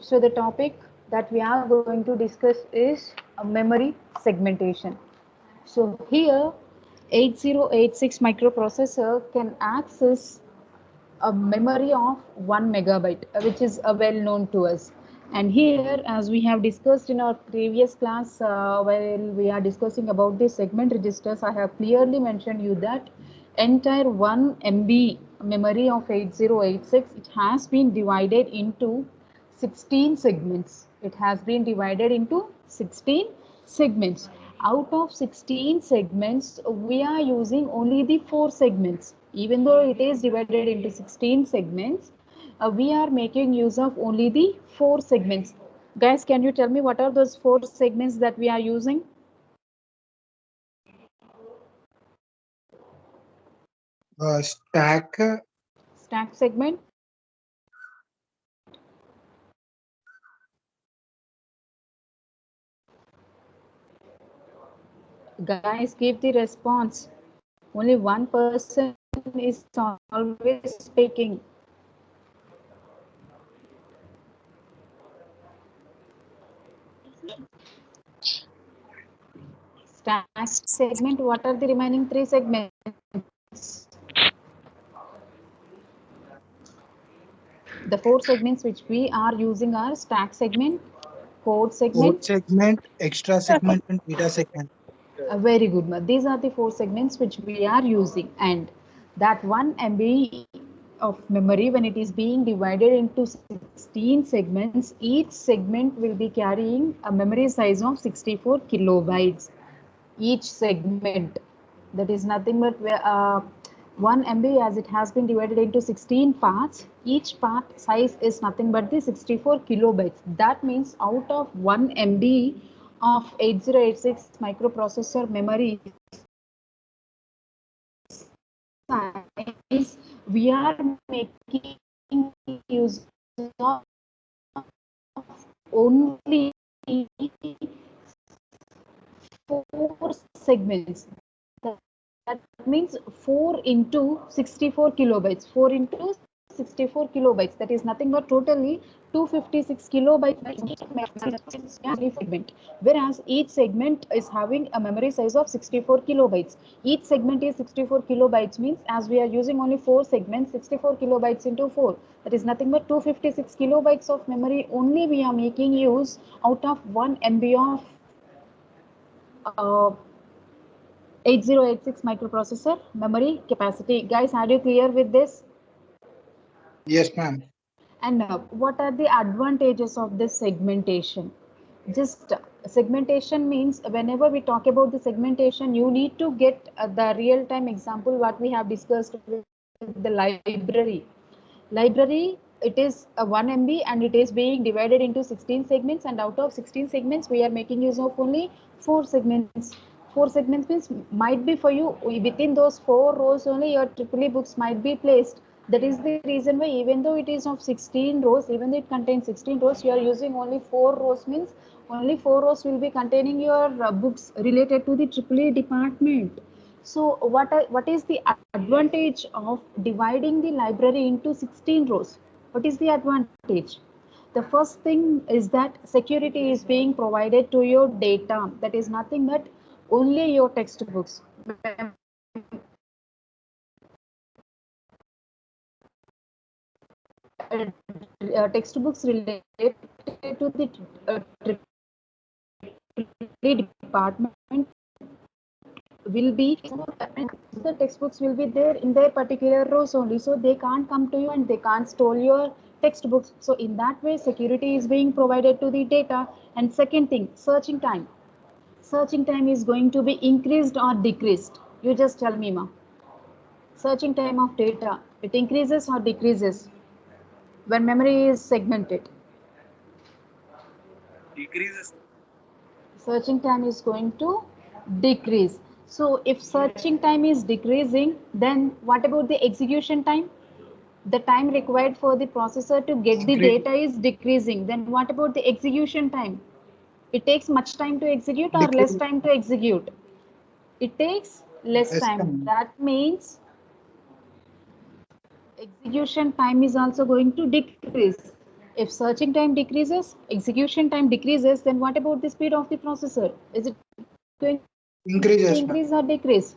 So the topic that we are going to discuss is memory segmentation. So here 8086 microprocessor can access a memory of 1 megabyte, which is well known to us. And here, as we have discussed in our previous class, while we are discussing about the segment registers, I have clearly mentioned you that entire 1 MB memory of 8086, it has been divided into 16 segments. It has been divided into 16 segments. Out of 16 segments, we are using only the 4 segments. Even though it is divided into 16 segments, we are making use of only the 4 segments. Guys, can you tell me what are those 4 segments that we are using? Stack, Stack segment, guys, give the response. Only one person is always speaking. Stack segment, what are the remaining 3 segments? The 4 segments which we are using are stack segment, code code segment. segment, extra segment, and data segment. Very good. These are the 4 segments which we are using, and that 1 MB of memory, when it is being divided into 16 segments, each segment will be carrying a memory size of 64 kilobytes. Each segment, that is nothing but 1 MB, as it has been divided into 16 parts. Each part size is nothing but the 64 kilobytes. That means out of 1 MB of 8086 microprocessor memory size, we are making use of only 4 segments. That means 4 into 64 kilobytes. 4 into 64 kilobytes. That is nothing but totally 256 kilobytes segment. Whereas each segment is having a memory size of 64 kilobytes. Each segment is 64 kilobytes means, as we are using only 4 segments, 64 kilobytes into 4. That is nothing but 256 kilobytes of memory only we are making use out of 1 MB of 8086 microprocessor memory capacity. Guys, are you clear with this? Yes, ma'am. And what are the advantages of this segmentation? Just segmentation means, whenever we talk about the segmentation, you need to get the real time example what we have discussed with the library. It is a 1 MB and it is being divided into 16 segments, and out of 16 segments we are making use of only 4 segments. 4 segments means, might be for you within those 4 rows only your triple books might be placed. That is the reason why, even though it is of 16 rows, even though it contains 16 rows, you are using only 4 rows, means only 4 rows will be containing your books related to the triple department. So what is the advantage of dividing the library into 16 rows? What is the advantage? The first thing is that security is being provided to your data. That is nothing but only your textbooks. Textbooks related to the department will be, the textbooks will be there in their particular rows only, so they can't come to you and they can't steal your textbooks. So in that way, security is being provided to the data. And second thing, searching time is going to be increased or decreased? You just tell me, ma. Searching time of data, it increases or decreases when memory is segmented? Decreases. Searching time is going to decrease. So if searching time is decreasing, then what about the execution time? The time required for the processor to get the Increase, data is decreasing. Then what about the execution time? It takes much time to execute or less decrease, time to execute? It takes less less time. time. That means execution time is also going to decrease. If searching time decreases, execution time decreases, then what about the speed of the processor? Is it going to Increases, ma'am. increase or decrease?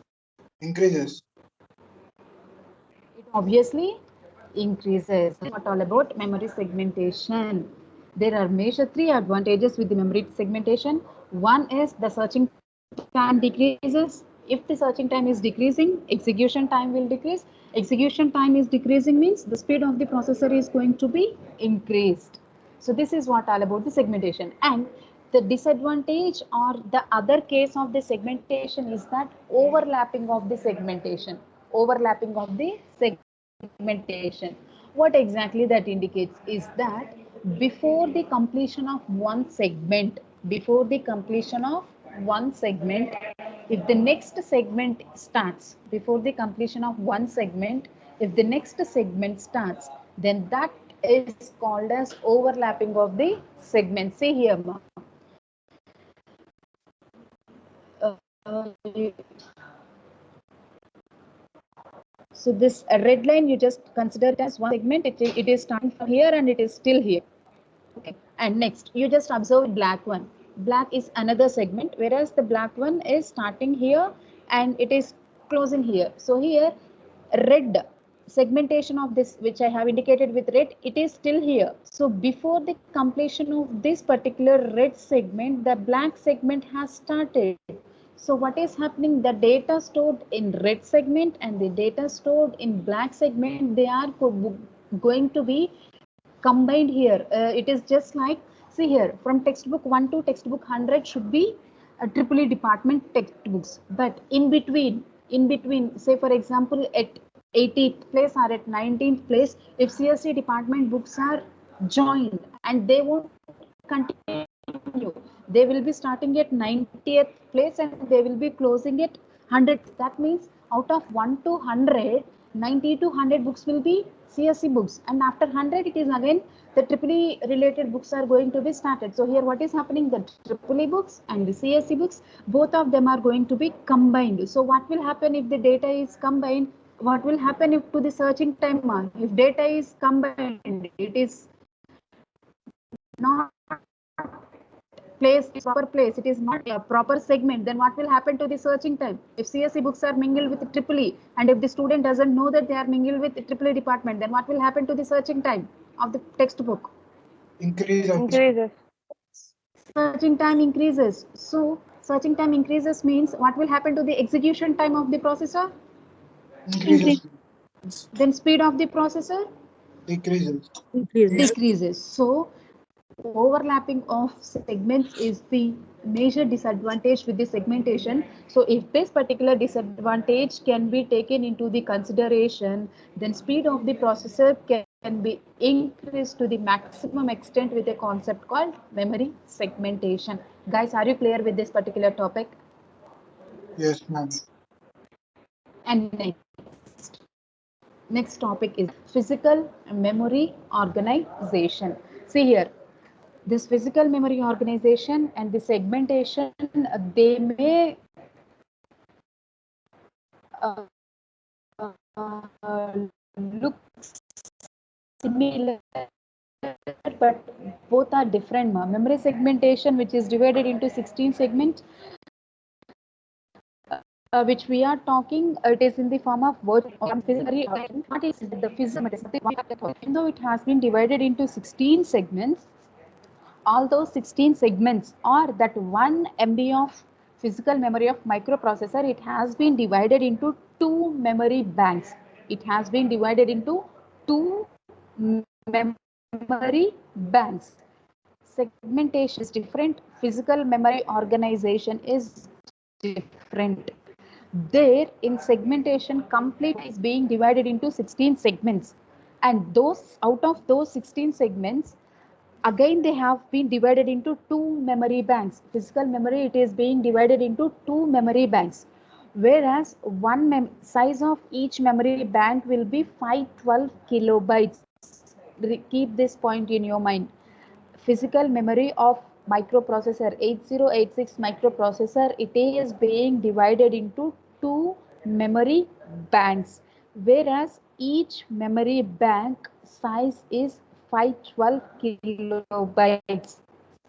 Increases. It obviously increases. What all about memory segmentation? There are major three advantages with the memory segmentation. One is the searching time decreases. If the searching time is decreasing, execution time will decrease. Execution time is decreasing means the speed of the processor is going to be increased. So this is what all about the segmentation. And the disadvantage or the other case of the segmentation is that overlapping of the segmentation. Overlapping of the segmentation. What exactly that indicates is that before the completion of one segment, before the completion of one segment, if the next segment starts, before the completion of one segment, if the next segment starts, then that is called as overlapping of the segment. See here, ma. Uh, So this red line you just consider it as one segment. It is starting from here and it is still here. Okay. And next you just observe black one. Black is another segment, whereas the black one is starting here and it is closing here. So here red segmentation of this, which I have indicated with red, it is still here. So before the completion of this particular red segment, the black segment has started. So what is happening? The data stored in red segment and the data stored in black segment, they are going to be combined here. It is just like, see here, from textbook 1 to textbook 100 should be EEE department textbooks. But in between, say for example, at 18th place or at 19th place, if CSE department books are joined and they won't continue, they will be starting at 90th place and they will be closing at 100. That means out of 1 to 100, 90 to 100 books will be CSE books, and after 100 it is again the EEE related books are going to be started. So here what is happening? The EEE books and the CSE books, both of them are going to be combined. So what will happen if the data is combined? What will happen if to the searching time? If data is combined, it is not proper place, it is not a proper segment, then what will happen to the searching time? If CSE books are mingled with EEE and if the student doesn't know that they are mingled with EEE department, then what will happen to the searching time of the textbook? Increases. Searching time increases. So searching time increases means what will happen to the execution time of the processor? Increases. Then speed of the processor Decreases. decreases. So overlapping of segments is the major disadvantage with the segmentation. So if this particular disadvantage can be taken into the consideration, then speed of the processor can be increased to the maximum extent with a concept called memory segmentation. Guys, are you clear with this particular topic? Yes, ma'am. And next topic is physical memory organization. See here, this physical memory organization and the segmentation, they may look similar, but both are different. Memory segmentation, which is divided into 16 segments, which we are talking, it is in the form of virtual memory. What is the physical? Even though it has been divided into 16 segments, all those 16 segments or that 1 MB of physical memory of microprocessor, it has been divided into two memory banks. It has been divided into two memory banks. Segmentation is different. Physical memory organization is different. There in segmentation, complete is being divided into 16 segments, and those out of those 16 segments, again they have been divided into two memory banks. Physical memory, it is being divided into two memory banks, whereas one size of each memory bank will be 512 kilobytes. Keep this point in your mind. Physical memory of microprocessor 8086 microprocessor, it is being divided into two memory banks, whereas each memory bank size is 512 kilobytes.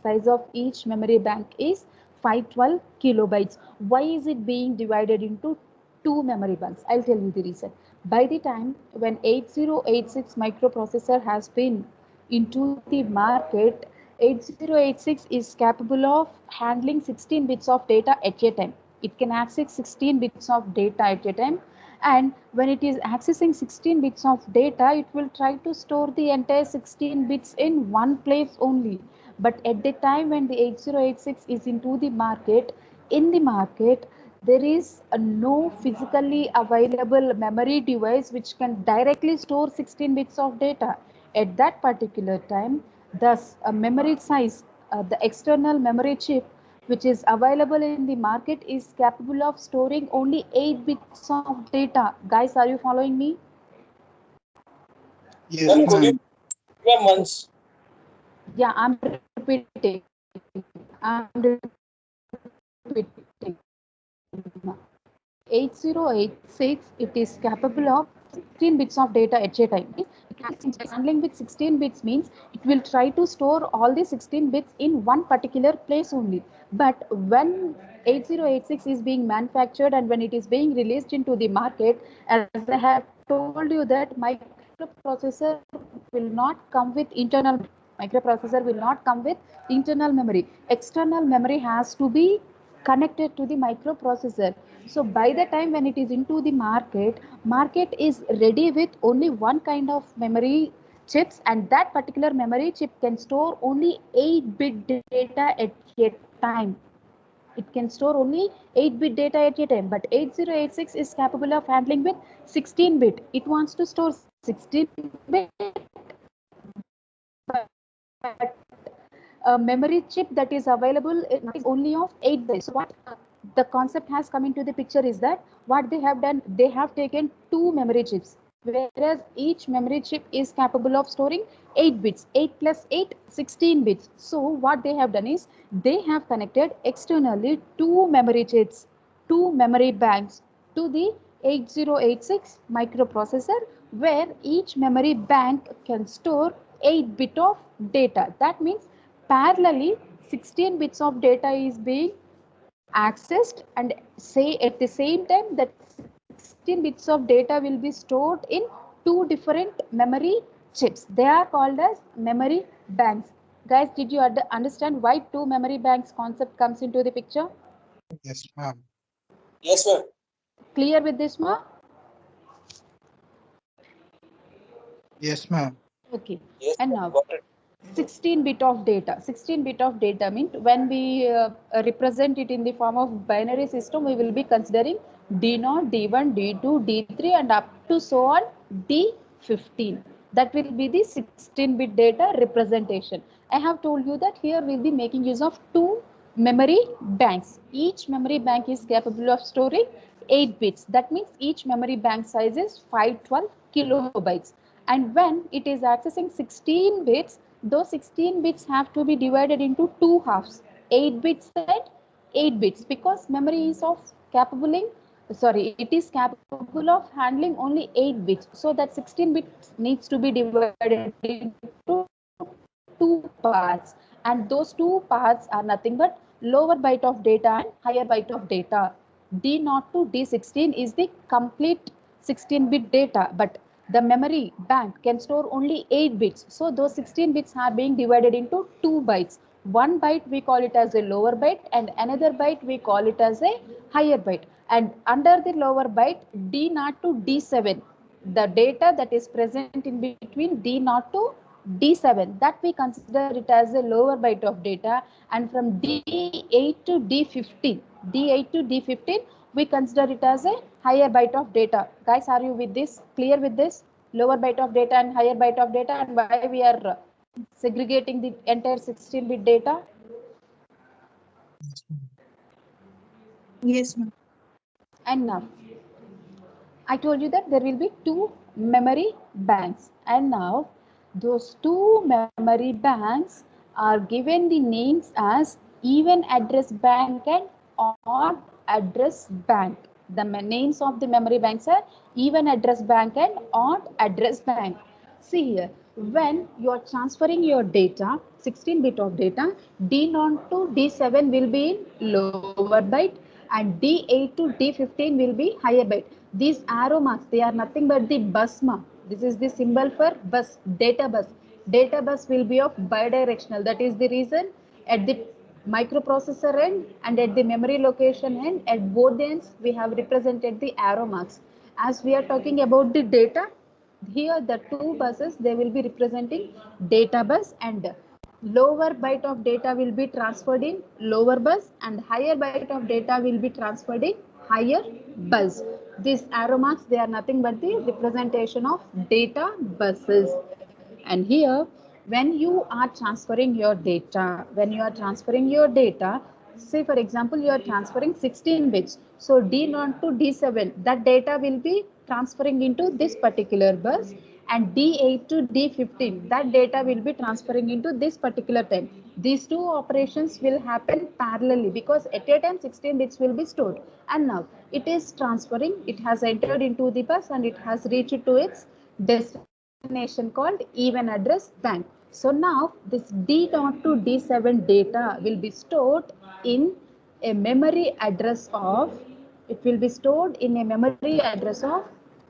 Size of each memory bank is 512 kilobytes. Why is it being divided into two memory banks? I'll tell you the reason. By the time when 8086 microprocessor has been into the market, 8086 is capable of handling 16 bits of data at a time. It can access 16 bits of data at a time, and when it is accessing 16 bits of data, it will try to store the entire 16 bits in one place only. But at the time when the 8086 is into the market, in the market there is no physically available memory device which can directly store 16 bits of data at that particular time. Thus a memory size, the external memory chip which is available in the market is capable of storing only 8 bits of data. Guys, are you following me? Yes, ma'am. Months. Yeah, I'm repeating. I'm repeating. 8086, it is capable of 16 bits of data at a time. Handling with 16 bits means it will try to store all the 16 bits in one particular place only. But when 8086 is being manufactured and when it is being released into the market, as I have told you that microprocessor will not come with internal memory. External memory has to be connected to the microprocessor. So by the time when it is into the market is ready with only one kind of memory chips, and that particular memory chip can store only 8-bit data at a time. It can store only 8-bit data at a time, but 8086 is capable of handling with 16-bit. It wants to store 16-bit, but a memory chip that is available is only of 8 bits. So what the concept has come into the picture is that what they have done, they have taken two memory chips, whereas each memory chip is capable of storing 8 bits. 8 plus 8, 16 bits. So what they have done is they have connected externally two memory chips, two memory banks to the 8086 microprocessor, where each memory bank can store 8 bit of data. That means parallelly 16 bits of data is being accessed, and say at the same time that 16 bits of data will be stored in two different memory chips. They are called as memory banks. Guys, did you understand why two memory banks concept comes into the picture? Yes, ma'am. Yes, ma'am. Clear with this, ma? Yes, ma'am. Okay. Yes, And ma'am. now Got it. 16 bit of data. 16 bit of data means when we represent it in the form of binary system, we will be considering D0, D1, D2, D3 and up to so on D15. That will be the 16 bit data representation. I have told you that here we will be making use of two memory banks. Each memory bank is capable of storing 8 bits. That means each memory bank size is 512 kilobytes. And when it is accessing 16 bits, those 16 bits have to be divided into two halves, 8 bits and 8 bits, because memory is of it is capable of handling only 8 bits. So that 16 bits needs to be divided into two parts, and those two parts are nothing but lower byte of data and higher byte of data. D0 to D16 is the complete 16-bit data, but the memory bank can store only 8 bits. So those 16 bits are being divided into 2 bytes. One byte we call it as a lower byte and another byte we call it as a higher byte. And under the lower byte, D0 to D7, the data that is present in between D0 to D7, that we consider it as a lower byte of data, and from D8 to D15, we consider it as a higher byte of data. Guys, are you with this? Clear with this? Lower byte of data and higher byte of data, and why we are segregating the entire 16-bit data? Yes, ma'am. And now, I told you that there will be two memory banks, and now those two memory banks are given the names as even address bank and odd address bank. The names of the memory banks are even address bank and odd address bank. See here, when you are transferring your data, 16-bit of data, D0 to D7 will be in lower byte and D8 to D15 will be higher byte. These arrow marks, they are nothing but the bus mark. This is the symbol for bus, data bus. Data bus will be of bidirectional. That is the reason at the microprocessor end and at the memory location end, at both ends, we have represented the arrow marks. As we are talking about the data, here the two buses, they will be representing data bus, and lower byte of data will be transferred in lower bus and higher byte of data will be transferred in higher bus. These arrow marks, they are nothing but the representation of data buses. And here, when you are transferring your data, say for example, you are transferring 16 bits. So D0 to D7, that data will be transferring into this particular bus, and D8 to D15, that data will be transferring into this particular time. These two operations will happen parallelly because at a time 16 bits will be stored. And now it is transferring, it has entered into the bus and it has reached to its destination called even address bank. So now this D0 to D7 data will be stored in a memory address of, it will be stored in a memory address of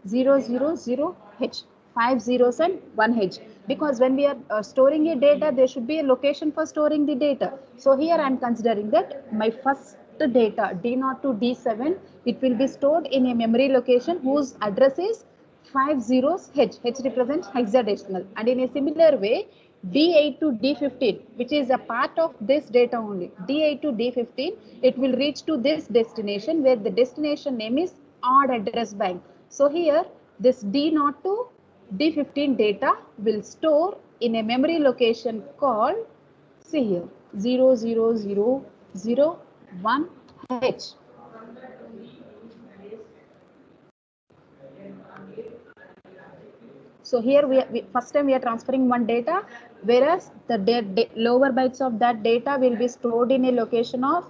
000H, 5 zeros and 1 H, because when we are storing a data, there should be a location for storing the data. So here I am considering that my first data D0 to D7, it will be stored in a memory location whose address is 5 zeros H. H represents hexadecimal. And in a similar way, D8 to D15, which is a part of this data only, D8 to D15, it will reach to this destination where the destination name is odd address bank. So here, this D0 to D15 data will store in a memory location called, see here, 00001H. So here we first time we are transferring one data, whereas the lower bytes of that data will be stored in a location of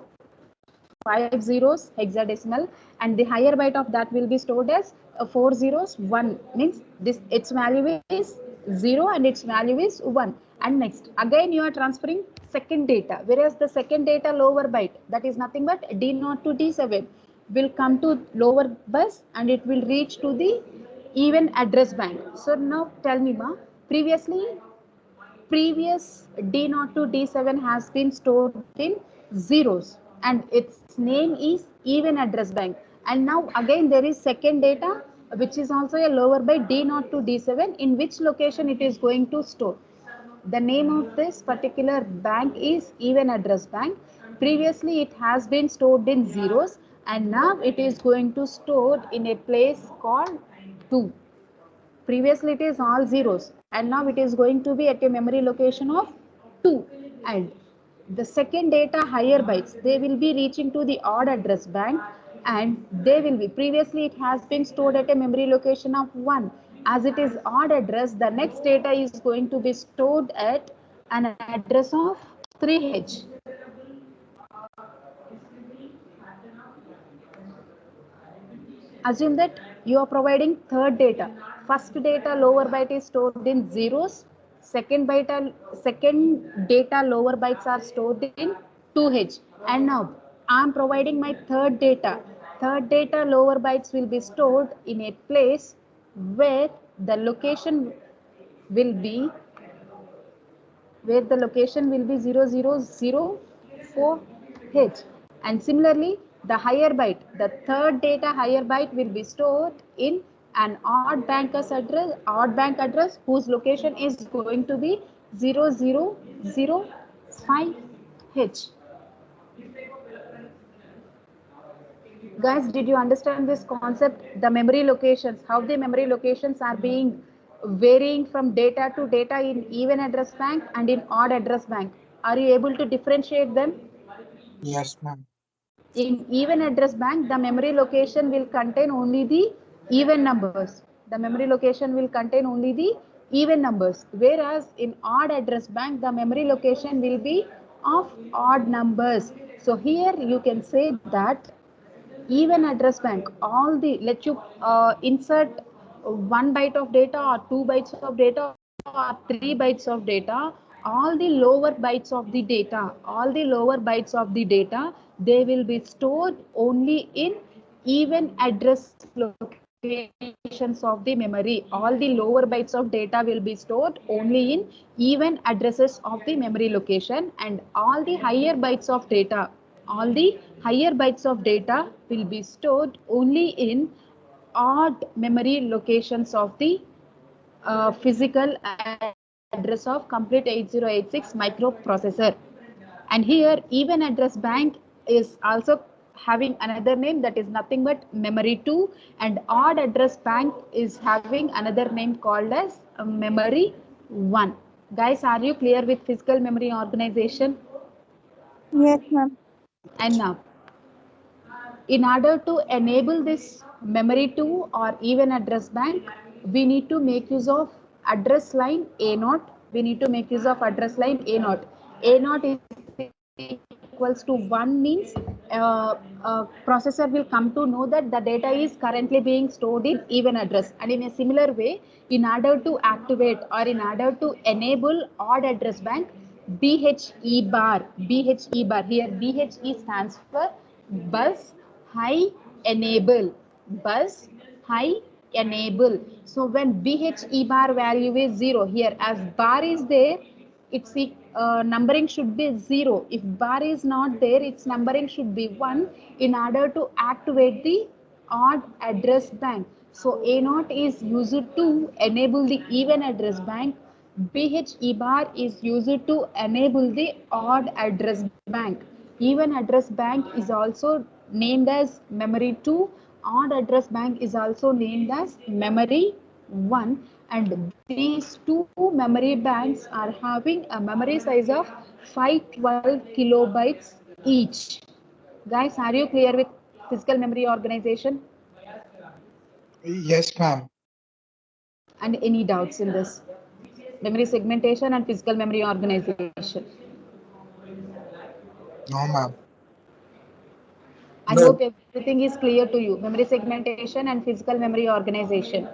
5 zeros hexadecimal, and the higher byte of that will be stored as 4 zeros 1, means this its value is 0 and its value is 1. And next again you are transferring second data, whereas the second data lower byte, that is nothing but D0 to D7, will come to lower bus and it will reach to the even address bank. So now tell me, ma, previous D0 to D7 has been stored in zeros and its name is even address bank. And now again there is second data which is also a lower by D0 to D7, in which location it is going to store. The name of this particular bank is even address bank. Previously it has been stored in zeros and now it is going to store in a place called 2. Previously it is all zeros and now it is going to be at a memory location of 2. And the second data higher bytes, they will be reaching to the odd address bank, and they will be, previously it has been stored at a memory location of 1. As it is odd address, the next data is going to be stored at an address of 3H. Assume that you are providing third data. First data lower byte is stored in zeros. Second data lower bytes are stored in 2H. And now I am providing my third data. Third data lower bytes will be stored in a place where the location will be 0004H. And similarly, the higher byte, the third data higher byte will be stored in an odd bank address whose location is going to be 0005H. Guys, did you understand this concept? The memory locations, how the memory locations are being varying from data to data in even address bank and in odd address bank. Are you able to differentiate them? Yes, ma'am. In even address bank, the memory location will contain only the even numbers. The memory location will contain only the even numbers. Whereas in odd address bank, the memory location will be of odd numbers. So here you can say that even address bank, all the, let you insert 1 byte of data or 2 bytes of data or 3 bytes of data, all the lower bytes of the data, they will be stored only in even address locations of the memory. All the lower bytes of data will be stored only in even addresses of the memory location, and all the higher bytes of data, will be stored only in odd memory locations of the physical address of complete 8086 microprocessor. And here even address bank is also having another name, that is nothing but memory 2, and odd address bank is having another name called as memory 1. Guys, are you clear with physical memory organization? Yes, ma'am. And now, in order to enable this memory 2 or even address bank, we need to make use of address line A0. A0 is equals to 1 means processor will come to know that the data is currently being stored in even address. And in a similar way, in order to activate or in order to enable odd address bank, BHE bar, here BHE stands for bus high enable, bus high enable. So when BHE bar value is 0, here as bar is there, its numbering should be 0. If bar is not there, its numbering should be 1 in order to activate the odd address bank. So A0 is used to enable the even address bank. BHE bar is used to enable the odd address bank. Even address bank is also named as memory 2. Odd address bank is also named as memory 1, and these two memory banks are having a memory size of 512 kilobytes each. Guys, are you clear with physical memory organization? Yes, ma'am. And any doubts in this? Memory segmentation and physical memory organization. No, ma'am. I hope everything is clear to you. Memory segmentation and physical memory organization.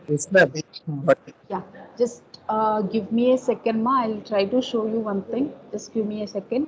Yes, ma'am. Yes, ma'am. But Yeah, just give me a second, ma. I'll try to show you one thing. Just give me a second.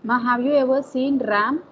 Ma, have you ever seen RAM?